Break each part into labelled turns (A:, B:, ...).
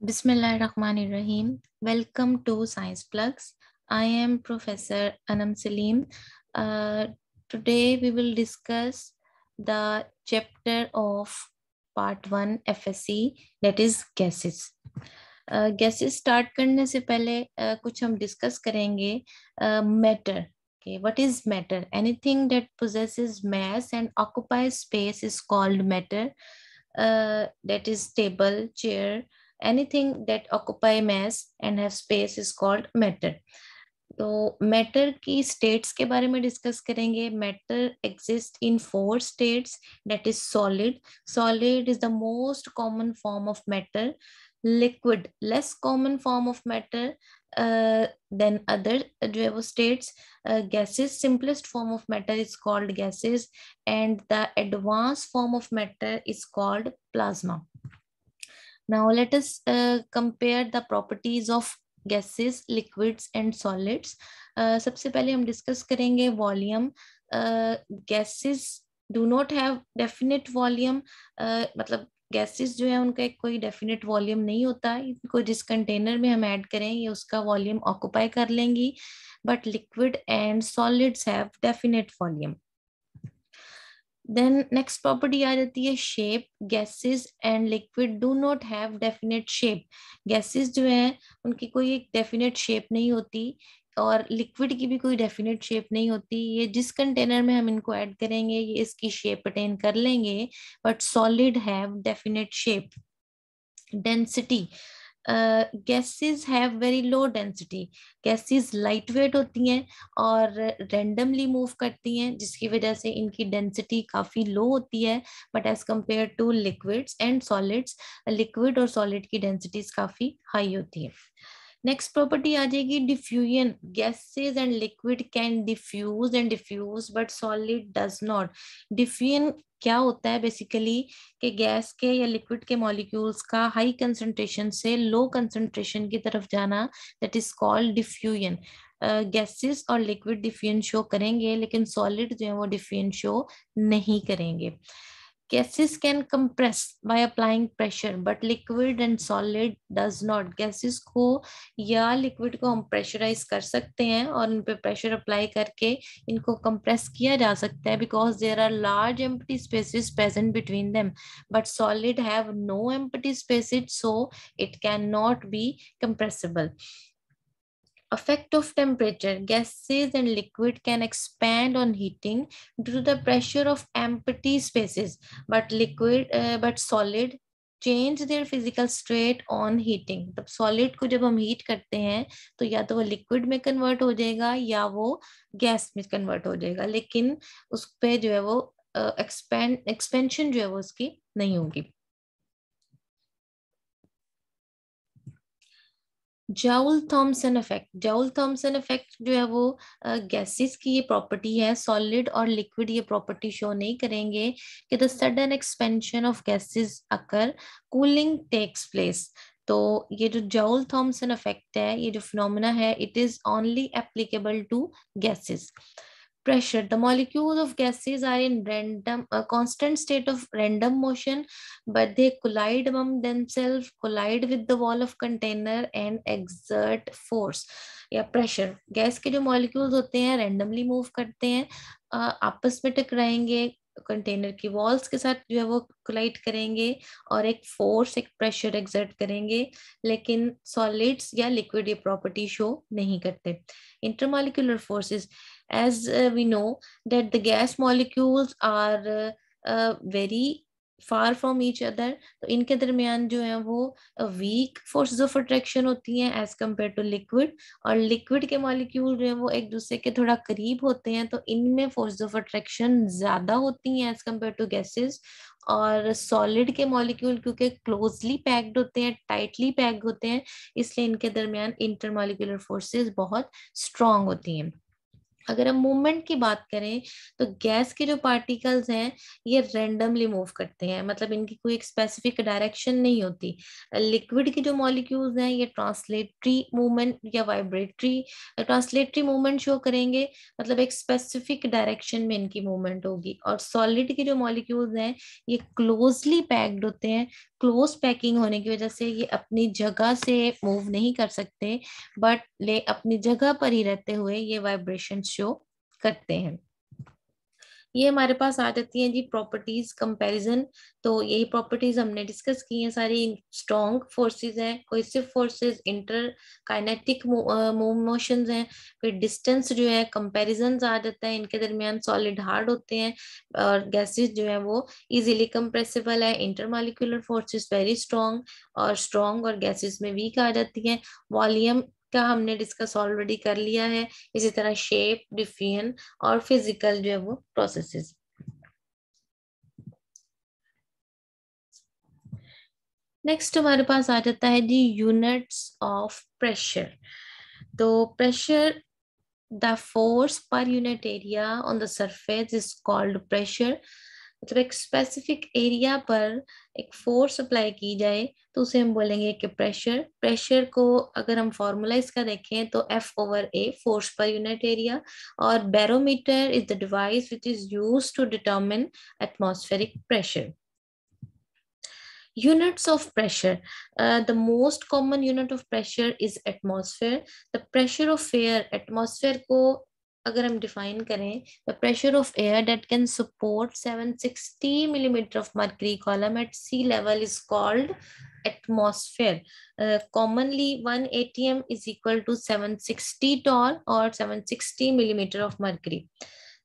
A: Bismillahirrahmanirrahim. Welcome to Science Plugs. I am Professor Anam Salim. Today we will discuss the chapter of Part 1 FSC, that is gases. Gases start करने से पहले कुछ हम discuss करेंगे matter. Okay, what is matter? Anything that possesses mass and occupies space is called matter. That is table, chair, anything that occupy mass and have space is called matter. तो matter की states के बारे में discuss करेंगे. Matter exist in 4 states, that is solid is the most common form of matter, liquid less common form of matter than other जो है वो states, gases simplest form of matter is called gases, and the advanced form of matter is called plasma. Now let us compare the properties of gases, liquids and solids. सबसे पहले हम discuss करेंगे volume. Gases do not have definite volume. मतलब gases जो है उनका एक कोई डेफिनेट वॉल्यूम नहीं होता. इनको जिस कंटेनर में हम ऐड करें ये उसका वॉल्यूम ऑक्युपाई कर लेंगी. But liquid and solids have definite volume. Then next property आ जाती है shape. Gases and liquid do not have definite shape. Gases जो है उनकी कोई एक डेफिनेट शेप नहीं होती और लिक्विड की भी कोई डेफिनेट शेप नहीं होती. ये जिस कंटेनर में हम इनको ऐड करेंगे ये इसकी शेप अटेन कर लेंगे. But solid have definite shape. Density. Gases have very low density. Gases light weight होती हैं और रेंडमली मूव करती हैं जिसकी वजह से इनकी डेंसिटी काफी लो होती है. But as compared to liquids and solids, liquid और सॉलिड की डेंसिटीज काफी हाई होती है. नेक्स्ट प्रॉपर्टी आ जाएगी diffusion. Gases and liquid can diffuse and diffuse but solid does not. Diffusion क्या होता है बेसिकली कि गैस के या लिक्विड के मॉलिक्यूल्स का हाई कंसंट्रेशन से लो कंसंट्रेशन की तरफ जाना, that is called diffusion. Gases और लिक्विड डिफ्यूजन शो करेंगे लेकिन सॉलिड जो है वो डिफ्यूजन शो नहीं करेंगे. Gases can compress by applying pressure, but liquid and solid does not. Gases को या liquid को हम pressurize कर सकते हैं और उन पे pressure apply करके इनको compress किया जा सकता है because there are large empty spaces present between them. But solid have no empty spaces, so it cannot be compressible. Effect of temperature. Gases and liquid can expand on heating due to the pressure of empty spaces, but solid change their physical state on heating. तब solid को जब हम heat करते हैं तो या तो वो liquid में convert हो जाएगा या वो gas में convert हो जाएगा, लेकिन उस पे जो है वो expansion जो है वो उसकी नहीं होगी. Joule Thomson effect. Joule Thomson effect जो है वो गैसेस की ये प्रॉपर्टी है. सॉलिड और लिक्विड ये प्रॉपर्टी शो नहीं करेंगे कि the sudden expansion of gases occur, cooling takes place. तो ये जो जाउल थॉमसन इफेक्ट है, ये जो फिनोमेना है, it is only applicable to gases. Pressure. The molecules of gases are in constant state of random motion, but they collide among themselves, collide with the wall of container and exert force. या pressure. Gas के जो molecules होते हैं randomly move करते हैं, आपस में टकराएंगे, container की वॉल्स के साथ जो है वो कोलाइड करेंगे और एक फोर्स, एक प्रेशर एक्सर्ट करेंगे. लेकिन सॉलिड्स या लिक्विड ये प्रॉपर्टी शो नहीं करते. Intermolecular forces. As we know that the gas molecules are very far from each other, तो इनके दरमियान जो है वो weak forces of attraction होती हैं as compared to liquid. और liquid के molecule जो है वो एक दूसरे के थोड़ा करीब होते हैं तो इनमें forces of attraction ज्यादा होती हैं as compared to gases. और solid के molecule क्योंकि closely packed होते हैं, tightly packed होते हैं, इसलिए इनके दरमियान intermolecular forces बहुत strong होती हैं. अगर हम मूवमेंट की बात करें तो गैस के जो पार्टिकल्स हैं ये रेंडमली मूव करते हैं, मतलब इनकी कोई एक स्पेसिफिक डायरेक्शन नहीं होती. लिक्विड के जो मॉलिक्यूल्स हैं ये ट्रांसलेटरी मूवमेंट या वाइब्रेटरी ट्रांसलेटरी मूवमेंट शो करेंगे, मतलब एक स्पेसिफिक डायरेक्शन में इनकी मूवमेंट होगी. और सॉलिड के जो मॉलिक्यूल्स हैं ये क्लोजली पैक्ड होते हैं, क्लोज पैकिंग होने की वजह से ये अपनी जगह से मूव नहीं कर सकते, बट ले अपनी जगह पर ही रहते हुए ये वाइब्रेशन शो करते हैं। ये हमारे पास आ जाती हैं जी प्रॉपर्टीज कंपैरिजन। तो यही प्रॉपर्टीज हमने डिस्कस की हैं सारी। स्ट्रॉन्ग फोर्सेस हैं, cohesive forces, inter kinetic motions हैं। फिर डिस्टेंस जो है कंपैरिजन आ जाता है इनके दरमियान, सॉलिड हार्ड होते हैं, और गैसेस जो है वो इजीली कंप्रेसिबल है। इंटरमॉलिक्यूलर फोर्सेस वेरी स्ट्रॉन्ग, और स्ट्रॉन्ग और गैसेस में वीक आ जाती हैं। वॉल्यूम का हमने डिस्कस ऑलरेडी कर लिया है। इसी तरह शेप, डिफिजन और फिजिकल जो है वो प्रोसेसेस। नेक्स्ट हमारे पास आ जाता है जी यूनिट्स ऑफ प्रेशर। तो pressure, the force per unit area on the surface is called pressure. मतलब एक स्पेसिफिक एरिया पर एक फोर्स अप्लाई की जाए तो उसे हम बोलेंगे कि प्रेशर। प्रेशर को अगर हम फॉर्मुलाइज का देखें तो F/A, force per unit area. और barometer is the device which is used to determine atmospheric pressure. Units of pressure. The most common unit of pressure is atmosphere. The pressure of air, atmosphere को अगर हम define करें, the pressure of air that can support 760 millimeter of mercury column at sea level is called atmosphere. Commonly 1 atm is equal to 760 torr or 760 millimeter of mercury.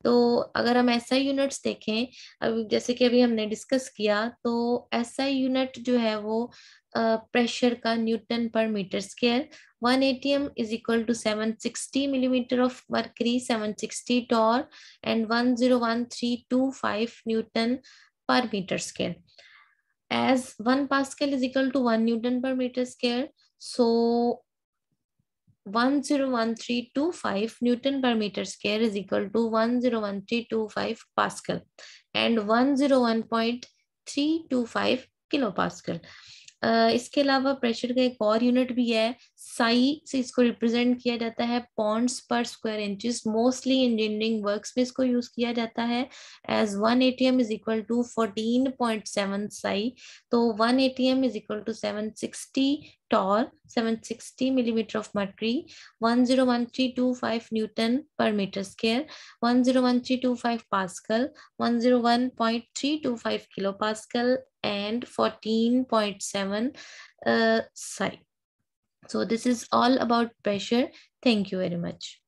A: तो अगर हम SI units देखें, अब जैसे कि अभी हमने डिस्कस किया, तो एसआई यूनिट जो है वो प्रेशर का न्यूटन पर metre square. 1 atm is equal to 760 millimeter of mercury, 760 torr and 101325 Newton per meter square. As 1 Pascal is equal to 1 Newton per meter square, so 101325 Newton per meter square is equal to 101325 Pascal and 101.325 kilopascal. इसके अलावा pressure का एक और unit भी है, साई से इसको represent किया जाता है पॉन्ड्स पर square inches. Mostly engineering works में इसको यूज किया जाता है। As 1 atm is equal to 14.7 psi. तो 1 atm is equal to 760 torr, 760 millimeter of mercury, 101325 Newton per meter square, 101325 Pascal, 101.325 kilopascal and 14.7 psi. So this is all about pressure. Thank you very much.